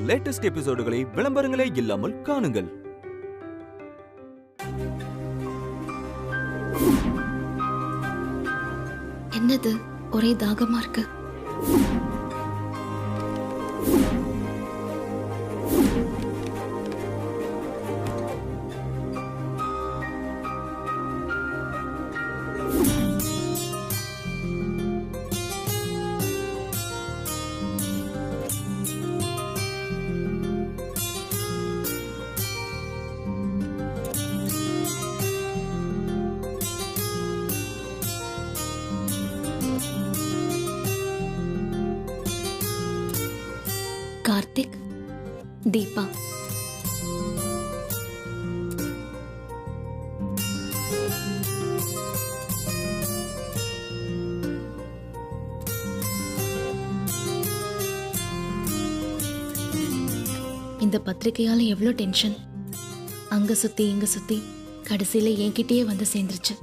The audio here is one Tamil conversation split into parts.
லேட்டஸ்ட் எபிசோடுகளை விளம்பரங்களே இல்லாமல் காணுங்கள். என்னது ஒரே தாகமா இருக்கு. கார்த்திக், தீபா, இந்த பத்திரிகையால எவ்வளவு டென்ஷன். அங்க சுத்தி இங்க சுத்தி கடைசியில என்கிட்டயே வந்து சேர்ந்துருச்சு.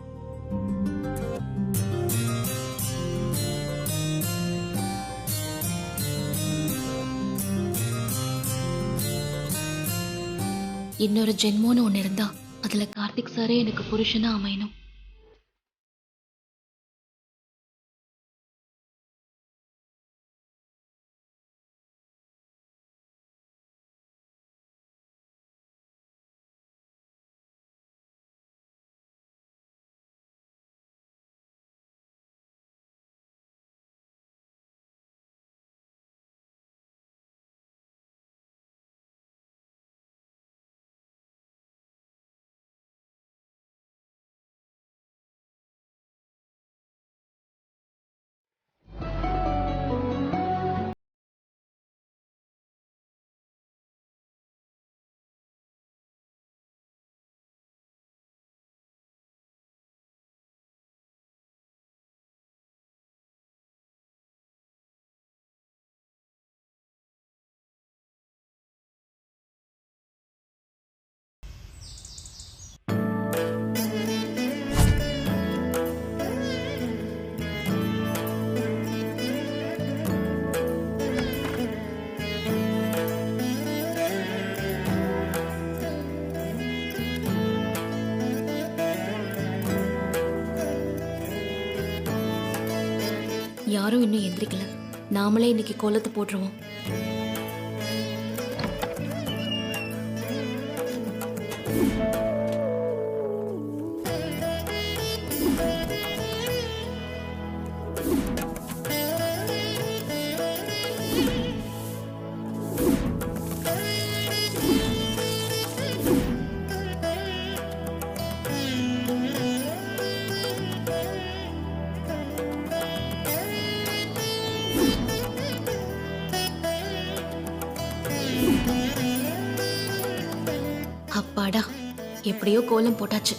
இன்னொரு ஜென்மோன்னு ஒன்று இருந்தா அதுல கார்த்திக் சாரே எனக்கு புருஷனா அமையணும். யாரும் இன்னும் எந்திரிக்கல. நாமளே இன்னைக்கு கோலத்தை போட்டுருவோம். அப்பாடா, எப்படியோ கோலம் போட்டாச்சு.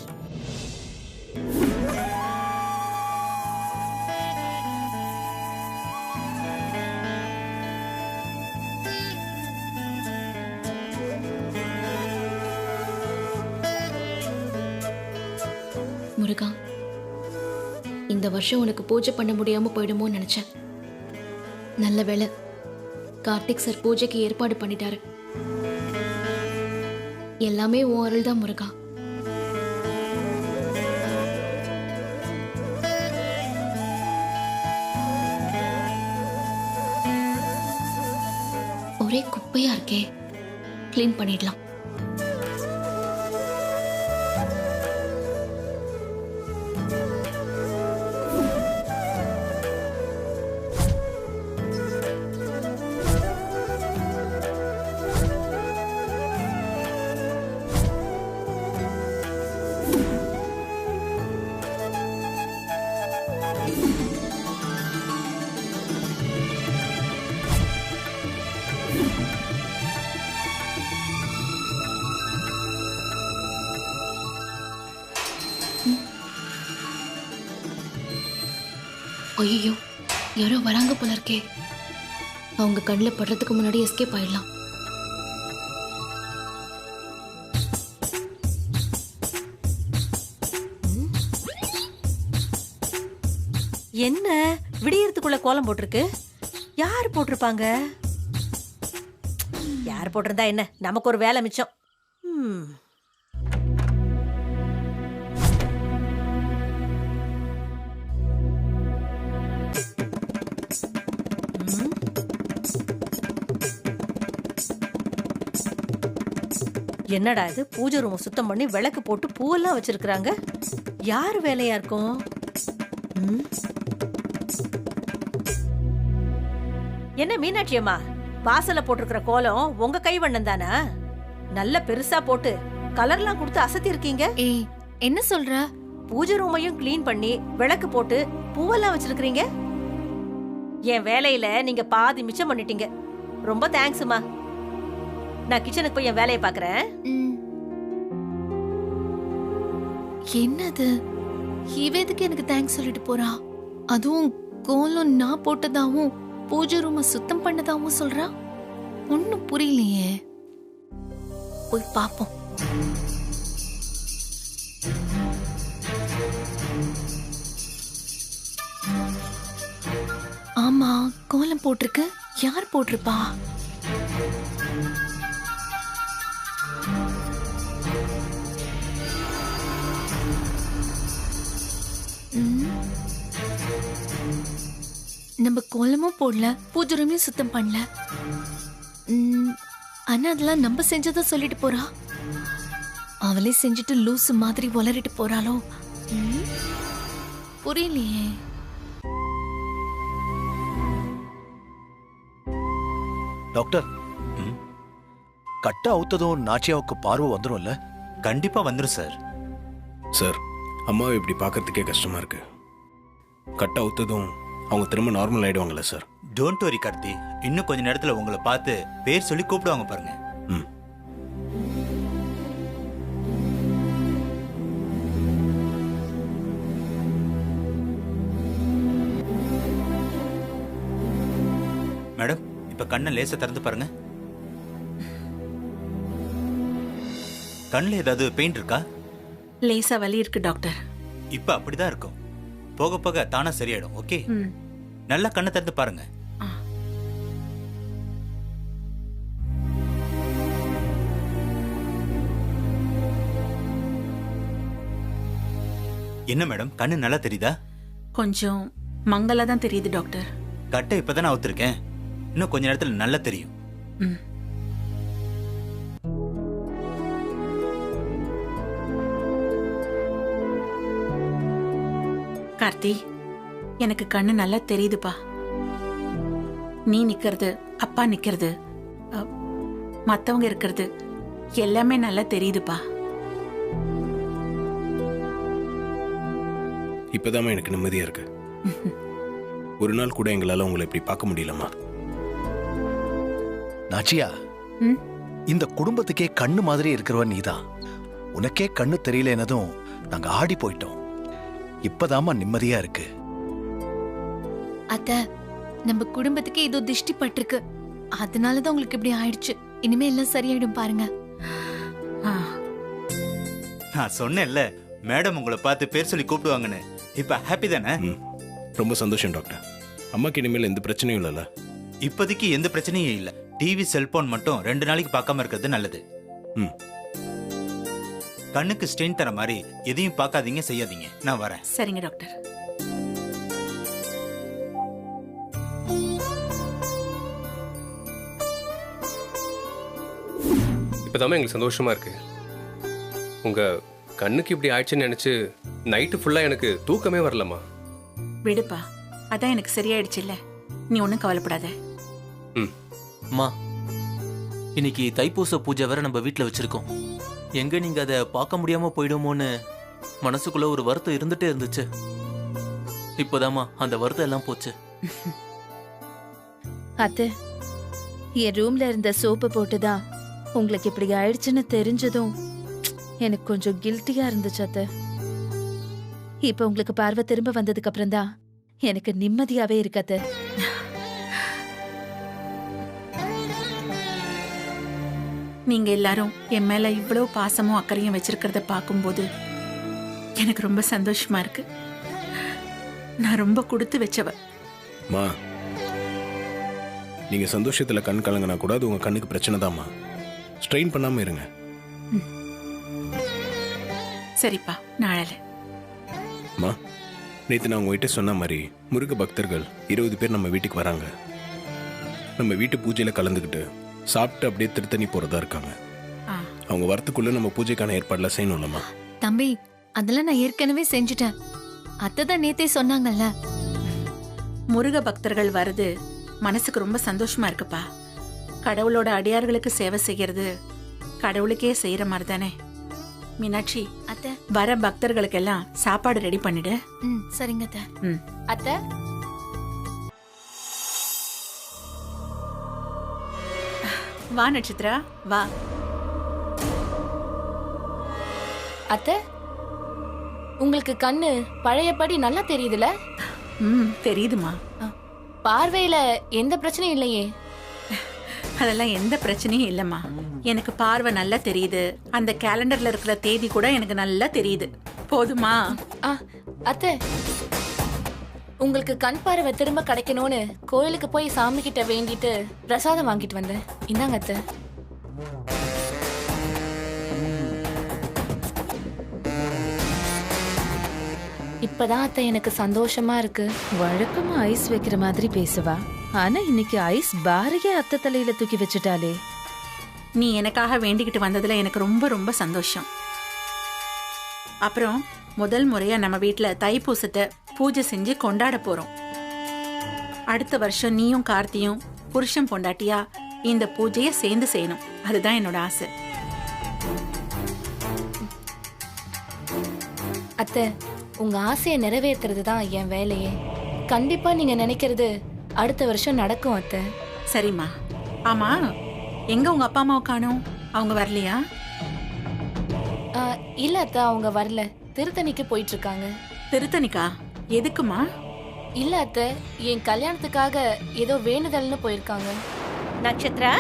முருகா, இந்த வருஷம் உனக்கு பூஜை பண்ண முடியாம போயிடுமோன்னு நினைச்சேன். நல்ல வேளை கார்த்திக் சார் பூஜைக்கு ஏற்பாடு பண்ணிட்டாரு. எல்லாமே உன் அருள் தான் முருகா. ஒரே குப்பையா இருக்கே, கிளீன் பண்ணிடலாம். ஐயோ, யாரோ வராங்க போல இருக்கே. அவங்க கண்ணில் படுறதுக்கு முன்னாடி எஸ்கேப் ஆயிடலாம். என்ன விடியறதுக்குள்ள கோலம் போட்டிருக்கு? யார் போட்டிருப்பாங்க? யார் போட்டிருந்தா என்ன, நமக்கு ஒரு வேலை மிச்சம். என்னடா இது, பூஜை ரூம் சுத்தம் பண்ணி விளக்கு போட்டு பூவெல்லாம் வச்சிருக்காங்க. யார் வேலையா இருக்கும்? என்ன மீனாட்சி அம்மா, வாசல்ல போட்டிருக்கிற கோலம் உங்க கைவண்ணம் தானா? நல்ல பெருசா போட்டு கலர்லாம் கொடுத்து அசத்தி இருக்கீங்க. ஏய், என்ன சொல்ற? பூஜை ரூமையும் கிளீன் பண்ணி விளக்கு போட்டு பூவெல்லாம் வச்சிருக்கீங்க. என் வேலையில நீங்க பாதி மிச்சம் பண்ணிட்டீங்க. ரொம்ப தேங்க்ஸ்மா. நான் கிச்சனுக்கு போய் என் வேலையை பாக்குறேன். என்னது, இவ எதுக்கு எனக்கு தேங்க்ஸ் சொல்லிட்டு போறா? அதுவும் கோலம் நான் போட்டதாவும் பூஜை ரூம சுத்தம் பண்ணதாவும் சொல்றா. ஒன்னும் புரியலையே. போய் பாப்போம். ஆமா, கோலம் போட்டிருக்கு. யார் போட்டிருப்பா? நம்ம கோலமும் போடல, பூஜை ரூமையும் சுத்தம் பண்ணல. ஆனா அதெல்லாம் நம்ம செஞ்சதா சொல்லிட்டு போறா. அவளே செஞ்சுட்டு லூசு மாதிரி உளறிட்டு போறாளோ? புரியலையே. டாக்டர், கட்ட அவுத்ததும் நாச்சியாவுக்கு பார்வை வந்துரும்ல? கண்டிப்பா வந்துரும் சார். சார், அம்மாவை இப்படி பார்க்கறதுக்கே கஷ்டமா இருக்கு. கட்ட அவுத்ததும் அவங்க திரும்ப normal ஆயிடுவாங்கல்ல sir? Don't worry Karthi, இன்னும் கொஞ்ச நேரத்துல உங்களை பார்த்து பேர் சொல்லி கூப்பிடுவாங்க பாருங்க. மேடம், இப்ப கண்ணை லேசா திறந்து பாருங்க. கண்ணுல ஏதாவது பெயின் இருக்கா? லேசா வலி இருக்கு டாக்டர். இப்ப அப்படிதான் இருக்கும். போக போக தானா சரியாயிடும். ஓகே, நல்லா கண்ணை திறந்து பாருங்க. என்ன மேடம், கண்ணு நல்லா தெரியுதா? கொஞ்சம் மங்கலா தான் தெரியுது டாக்டர். கட்டை இப்பதானே அவுத்திருக்கேன், இன்னும் கொஞ்ச நேரத்துல நல்லா தெரியும். கார்த்தி, எனக்கு கண்ணு நல்லா தெரியுதுப்பா. நீ நிக்கிறது, அப்பா நிக்கிறது, மத்தவங்க இருக்கிறது எல்லாமே நல்லா தெரியுதுப்பா. இப்பதாம்மா எனக்கு நிம்மதியா இருக்கு. ஒரு நாள் கூட எங்களால உங்களை இப்படி பார்க்க முடியலம்மா. நாச்சியா, இந்த குடும்பத்துக்கே கண்ணு மாதிரி இருக்கிறவன் நீதான். உனக்கே கண்ணு தெரியலனதும் நாங்க ஆடி போயிட்டோம். இப்பதாம்மா நிம்மதியா இருக்கு. அத்த, நம்ம குடும்பத்துக்கு ஏதோ திஷ்டி பட்டிருக்கு. அதனாலதான் உங்களுக்கு இப்படி ஆயிடுச்சு. இனிமே எல்லாம் சரியாயிடும் பாருங்க. நான் சொன்னேன்ல, மேடம் உங்களை பார்த்து பேர் சொல்லி கூப்பிடுவாங்கன்னு. இப்ப ஹாப்பி தானே? ரொம்ப சந்தோஷம் டாக்டர். அம்மாக்கு இனிமேல் எந்த பிரச்சனையும் இல்லைல்ல? இப்போதைக்கு எந்த பிரச்சனையும் இல்ல. டிவி, செல்போன் மட்டும் 2 நாளைக்கு பார்க்காம இருக்கிறது நல்லது. கண்ணுக்கு ஸ்ட்ரெயின் தர மாதிரி எதையும் பார்க்காதீங்க, செய்யாதீங்க. நான் வரேன். சரிங்க டாக்டர். இப்போதாம எங்களுக்கு சந்தோஷமா இருக்கு. உங்க கண்ணுக்கு இப்படி ஆயிடுச்சுன்னு நினைச்சு நைட்டு ஃபுல்லா எனக்கு தூக்கமே வரலம்மா. விடுப்பா, அதான் எனக்கு சரியாயிடுச்சு இல்ல. நீ ஒன்னும் கவலைப்படாத. அம்மா, இன்னைக்கு தைப்பூச பூஜை வேற நம்ம வீட்டில் வச்சிருக்கோம். எங்க நீங்க அதை பார்க்க முடியாம போயிடுமோன்னு மனசுக்குள்ள ஒரு வருத்தம் இருந்துட்டே இருந்துச்சு. இப்போதாம்மா அந்த வருத்தம் எல்லாம் போச்சு. அத்தை, என் ரூம்ல இருந்த சோப்பு போட்டுதான் உங்களுக்கு இப்படி ஆயிடுச்சுன்னு தெரிஞ்சதும் எனக்கு கொஞ்சம் கில்ட்டியா இருந்துச்சு அத்தை. இப்ப உங்களுக்கு பார்வை திரும்ப வந்ததுக்கு அப்புறம் தான் எனக்கு நிம்மதியாவே இருக்கு அத்தை. நீங்க எல்லாரும் என் மேல இவ்வளவு பாசமும் அக்கறையும் வச்சிருக்கிறத பார்க்கும்போது எனக்கு ரொம்ப சந்தோஷமா இருக்கு. நான் ரொம்ப கொடுத்து வச்சவ. மா, நீங்கள் சந்தோஷத்தில் கண் கலங்கினா கூட அது உங்கள் கண்ணுக்கு பிரச்சனை தான்மா. ஸ்ட்ரெயின் பண்ணாமல் இருங்க. சரிப்பா, நாளல. அம்மா, நேற்று நான் உங்ககிட்ட சொன்ன மாதிரி முருக பக்தர்கள் 20 பேர் நம்ம வீட்டுக்கு வராங்க. நம்ம வீட்டு பூஜையில் கலந்துக்கிட்டு சாப்பிட்டு அப்படியே திருத்தணி போகிறதா இருக்காங்க. அவங்க வரத்துக்குள்ளே நம்ம பூஜைக்கான ஏற்பாடுலாம் செய்யணும்லம்மா. தம்பி, அதெல்லாம் நான் ஏற்கனவே செஞ்சுட்டேன். அத்தை தான் நேத்தே சொன்னாங்கல்ல. முருக பக்தர்கள் வருது மனசுக்கு ரொம்ப சந்தோஷமா இருக்குப்பா. கடவுளோட அடியார்களுக்கு சேவை செய்யறது கடவுளுக்கே செய்யற மாதிரி தானே. மீனாட்சி, அத்தை வர பக்தர்களுக்கெல்லாம் சாப்பாடு ரெடி பண்ணிடு. சரிங்க அத்தை. அத்தை, வா நட்சத்திரா, வா. அத்தை, உங்களுக்கு கண்ணு பழையபடி நல்லா தெரியுதுல? தெரியுதுமா. பார்வையில எந்த பிரச்சனையும் இல்லையே? அதெல்லாம் எந்த பிரச்சனையும் இல்லம்மா. எனக்கு பார்வை நல்லா தெரியுது. அந்த கேலண்டர்ல இருக்கிற தேதி கூட எனக்கு நல்லா தெரியுது. போதுமா? அத்தை, உங்களுக்கு கண் பார்வை திரும்ப கிடைக்கணும்னு கோயிலுக்கு போய் சாமி கிட்ட வேண்டிட்டு பிரசாதம் வாங்கிட்டு வந்தேன். இந்தாங்க அத்தை. இப்பதான் அத்தை எனக்கு சந்தோஷமா இருக்கு. வழக்கமா ஐஸ் வைக்கிற மாதிரி பேசுவா, ஆனா இன்னைக்கு ஐஸ் பாரையே அத்தை தலையில தூக்கி வச்சுட்டாலே. நீ எனக்காக வேண்டிக்கிட்டு வந்ததுல எனக்கு ரொம்ப ரொம்ப சந்தோஷம். அப்புறம் முதல் முறையா நம்ம வீட்டுல தைப்பூசத்தை பூஜை செஞ்சு கொண்டாட போறோம். அடுத்த வருஷம் நீயும் கார்த்தியும் புருஷன் பொண்டாட்டியா இந்த பூஜையை சேர்ந்து செய்யணும். அதுதான் என்னோட ஆசை. அத்தை, உங்க ஆசையை நிறைவேற்றுறது தான் என் வேலையே. கண்டிப்பா நீங்க நினைக்கிறது அடுத்த வருஷம் நடக்கும் அத்தை. சரிம்மா. ஆமா, எங்க உங்க அப்பா அம்மாவை காணோம்? அவங்க வரலையா? இல்ல அத்தை, அவங்க வரல. திருத்தணிக்கு போயிட்டு இருக்காங்க. திருத்தணிக்கா? எதுக்குமா? இல்ல அத்தை, என் கல்யாணத்துக்காக ஏதோ வேண்டுதல்னு போயிருக்காங்க. நட்சத்திரா,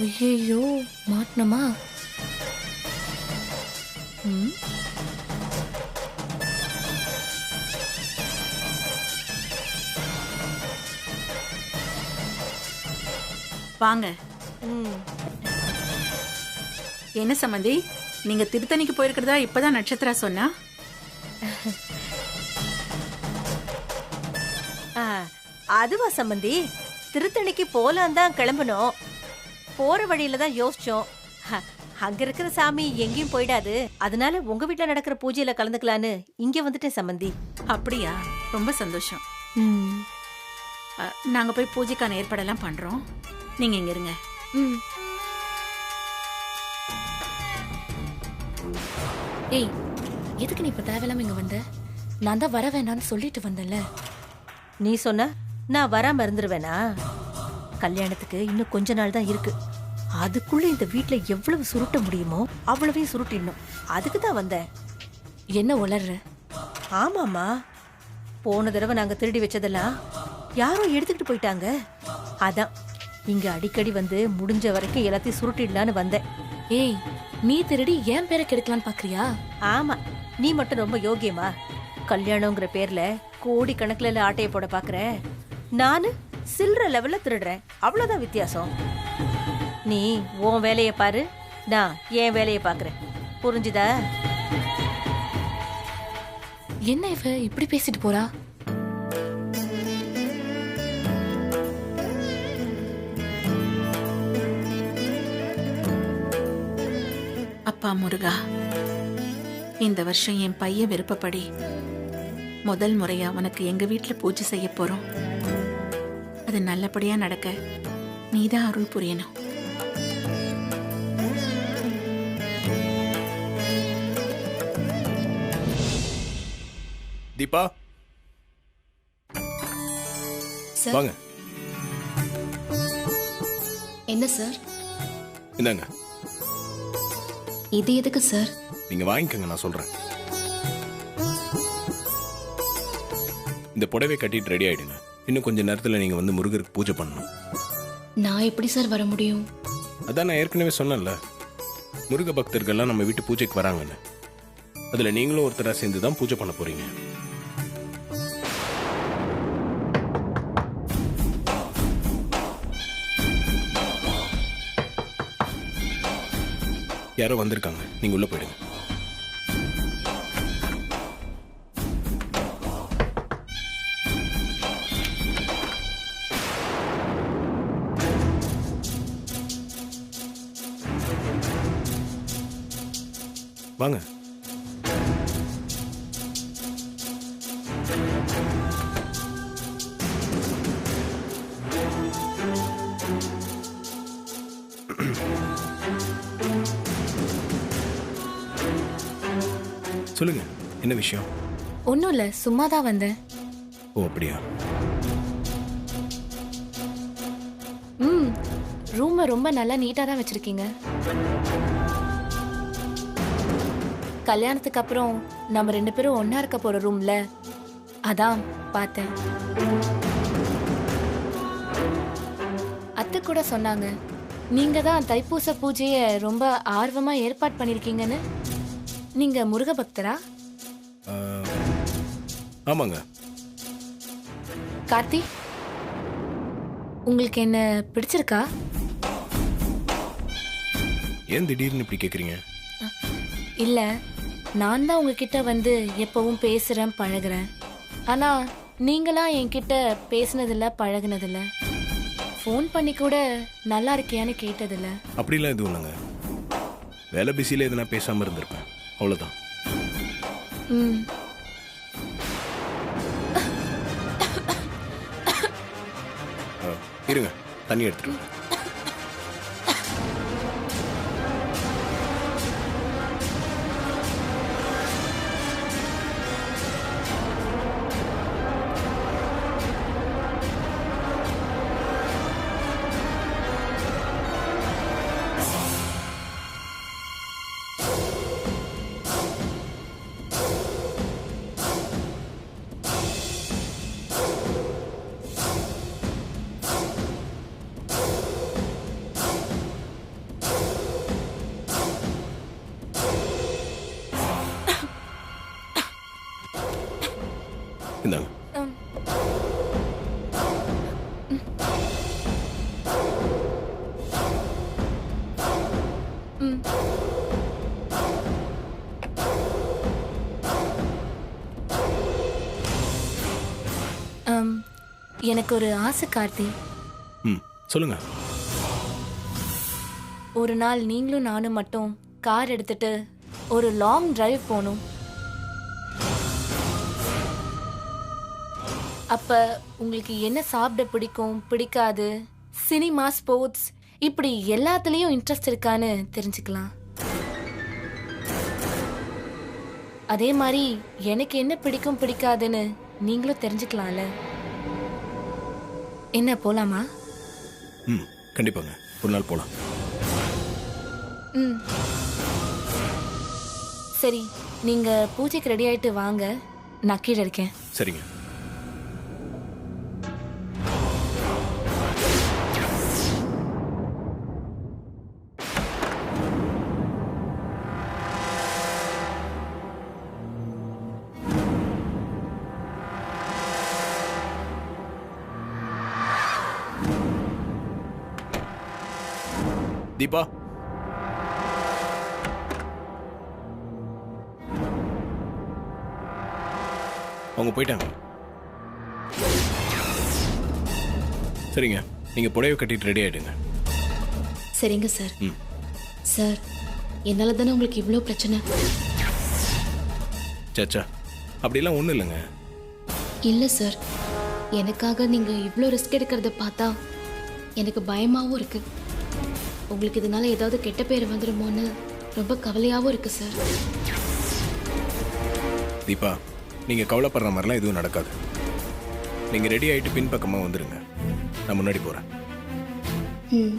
ஐயோ, மாட்டணுமா? வாங்க. என்ன சம்மந்தி, நீங்க திருத்தணிக்கு போயிருக்கிறதா இப்பதான் நட்சத்திரா சொன்னா? அதுவா சம்பந்தி, திருத்தணிக்கு போலாம் தான் கிளம்பணும். போற வழியில தான் யோசிச்சோம். அங்க இருக்கிற சாமி எங்கேயும் போயிடாது, அதனால உங்க வீட்டுல நடக்கிற பூஜையில கலந்துக்கலான்னு இங்க வந்துட்டேன் சம்பந்தி. அப்படியா? ரொம்ப சந்தோஷம். நாங்க போய் பூஜைக்கான ஏற்பாடெல்லாம் பண்றோம். நீங்க இங்க இருங்க. ஏய், எதுக்கு நீ இப்ப தேவையில்லாம இங்க வந்த? நான் தான் வர வேண்டாம்னு சொல்லிட்டு வந்தேன்ல. நீ சொன்ன நான் வராம இருந்துருவேனா? கல்யாணத்துக்கு இன்னும் கொஞ்ச நாள் தான் இருக்கு. அதுக்குள்ள இந்த வீட்டுல எவ்வளவு சுருட்ட முடியுமோ அவ்வளவையும் சுருட்டிடணும். அதுக்கு தான் வந்தேன். என்ன உளர்ற? ஆமாமா, போன தடவை நாங்க திருடி வச்சதெல்லாம் யாரோ எடுத்துக்கிட்டு போயிட்டாங்க. அதான் இங்க அடிக்கடி வந்து முடிஞ்ச வரைக்கும் எல்லாத்தையும் சுருட்டிடலான்னு வந்தேன். ஏய், நீ திருடி என் பேரை கெடுக்கலான்னு பாக்குறியா? ஆமா, நீ மட்டும் ரொம்ப யோகியமா. கல்யாணங்கிற பேர்ல கோடி கணக்குல ஆட்டையை போட பாக்குற, நானு சில்லற லெவல்ல திருடுறேன். அவ்வளவுதான் வித்தியாசம். நீ உன் வேலையை பாரு, நான் என் வேலையை பாக்குறேன். புரிஞ்சுதா? என்ன இவ இப்படி பேசிட்டு போறா? அப்பா முருகா, இந்த வருஷம் என் பையன் விருப்பப்படி முதல் முறையா உனக்கு எங்க வீட்டுல பூஜை செய்ய போறோம். அது நல்லபடியா நடக்க நீதான் அருள் புரியணும். தீபா, வாங்க. என்ன சார்? இந்தாங்க. இது எதுக்கு சார்? நீங்க வாங்கிக்கங்க, நான் சொல்றேன். இந்த புடவை கட்டிட்டு ரெடி ஆயிடுங்க. இன்னும் கொஞ்ச நேரத்துல நீங்க வந்து முருகருக்கு பூஜை பண்ணணும். நான் எப்படி சார் வர முடியும்? அதான் நான் ஏற்கனவே சொன்னேன்ல, முருக பக்தர்கள்லாம் நம்ம வீட்டு பூஜைக்கு வராங்கன்னு. அதுல நீங்களும் ஒருத்தரா சேர்ந்து தான் பூஜை பண்ண போறீங்க. யாரோ வந்திருக்காங்க, நீங்க உள்ள போயிடுங்க. வாங்க. சொல்லுங்க, என்ன விஷயம்? ஒன்றும் இல்லை, சும்மா தான் வந்தேன். ஓ அப்படியா? ம், ரூமை ரொம்ப நல்லா நீட்டாக தான் வச்சிருக்கீங்க. கல்யாணத்துக்கு அப்புறம் நம்ம 2 பேரும் ஒண்ணா இருக்க போற ரூம்ல, அதான் பார்த்தேன். அத்தை கூட சொன்னாங்க, நீங்க தான் தைப்பூச பூஜையை ரொம்ப ஆர்வமா ஏற்பாடு பண்ணிருக்கீங்கன்னு. நீங்க முருக பக்தரா? ஆமாங்க. கார்த்தி, உங்களுக்கு என்ன பிடிச்சிருக்கா? ஏன் திடீர்னு இப்படி கேக்குறீங்க? இல்ல, நான் தான் உங்ககிட்ட வந்து எப்பவும் பேசுறேன் பழகுறேன். ஆனா நீங்களா என்கிட்ட பேசினதில்ல, பழகுனதில்ல. ஃபோன் பண்ணி கூட நல்லா இருக்கியான்னு கேட்டதில்ல. அப்படிலாம் எதுவும் இல்லைங்க. வேலை பிஸியில் எதுனா பேசாமல் இருந்திருப்பேன், அவ்வளோதான். ம், இருங்க, தண்ணி எடுத்துட்டு வரேன். இந்தாங்க. எனக்கு ஒரு ஆசை கார்த்தி. ம், சொல்லுங்க. ஒரு நாள் நீங்களும் நானும் மட்டும் கார் எடுத்துட்டு ஒரு லாங் டிரைவ் போகணும். அப்ப உங்களுக்கு என்ன சாப்பிட பிடிக்கும், பிடிக்காது, சினிமா, ஸ்போர்ட்ஸ், இப்படி எல்லாத்துலயும் இன்ட்ரெஸ்ட் இருக்கான்னு தெரிஞ்சுக்கலாம். அதே மாதிரி எனக்கு என்ன பிடிக்கும், பிடிக்காதுன்னு நீங்களும் தெரிஞ்சுக்கலாம்ல. என்ன, போலாமா? ம், கண்டிப்பாங்க, ஒரு நாள் போலாம். ம், சரி, நீங்க பூஜைக்கு ரெடி ஆயிட்டு வாங்க, நான் கீழே இருக்கேன். சரிங்க. தீபா, அவங்க போயிட்டாங்க. சரிங்க, நீங்க புடவை கட்டிட்டு ரெடி ஆயிடுங்க. சரிங்க சார். ம். சார், என்னால தானே உங்களுக்கு இவ்வளோ பிரச்சனை. சச்சா, அப்படிலாம் ஒன்றும் இல்லைங்க. இல்லை சார், எனக்காக நீங்க இவ்வளோ ரிஸ்க் எடுக்கிறத பார்த்தா எனக்கு பயமாவும் இருக்கு. உங்களுக்கு இதனால ஏதாவது கெட்ட பேர் வந்துடுமோன்னு ரொம்ப கவலையாகவும் இருக்கு சார். தீபா, நீங்க கவலைப்படுற மாதிரிலாம் எதுவும் நடக்காது. நீங்க ரெடி ஆயிட்டு பின்பக்கமா வந்துருங்க, நான் முன்னாடி போறேன். ம்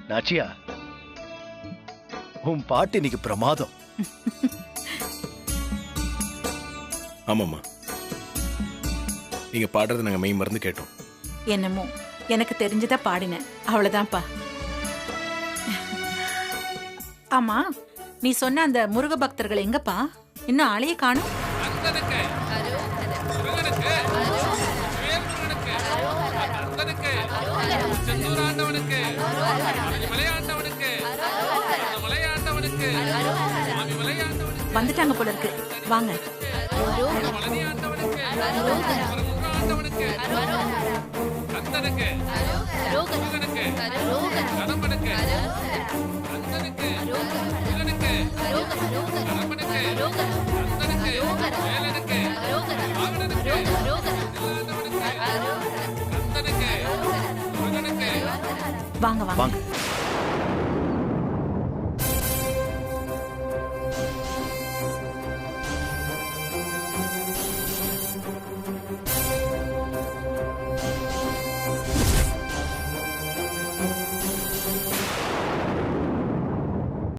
நாச்சியா, உன் பாட்டு இன்னைக்கு பிரமாதம். ஆமாம்மா, நீங்க பாடுறது நாங்க மெய் மறந்து கேட்டோம். என்னமோ எனக்கு தெரிஞ்சதா பாடினேன், அவ்வளவுதான்ப்பா. ஆமா, நீ சொன்ன அந்த முருக பக்தர்கள் எங்கப்பா? இன்னும் ஆளையே காணும். வந்துட்டாங்க போல இருக்கு, வாங்க. வாங்க வாங்க.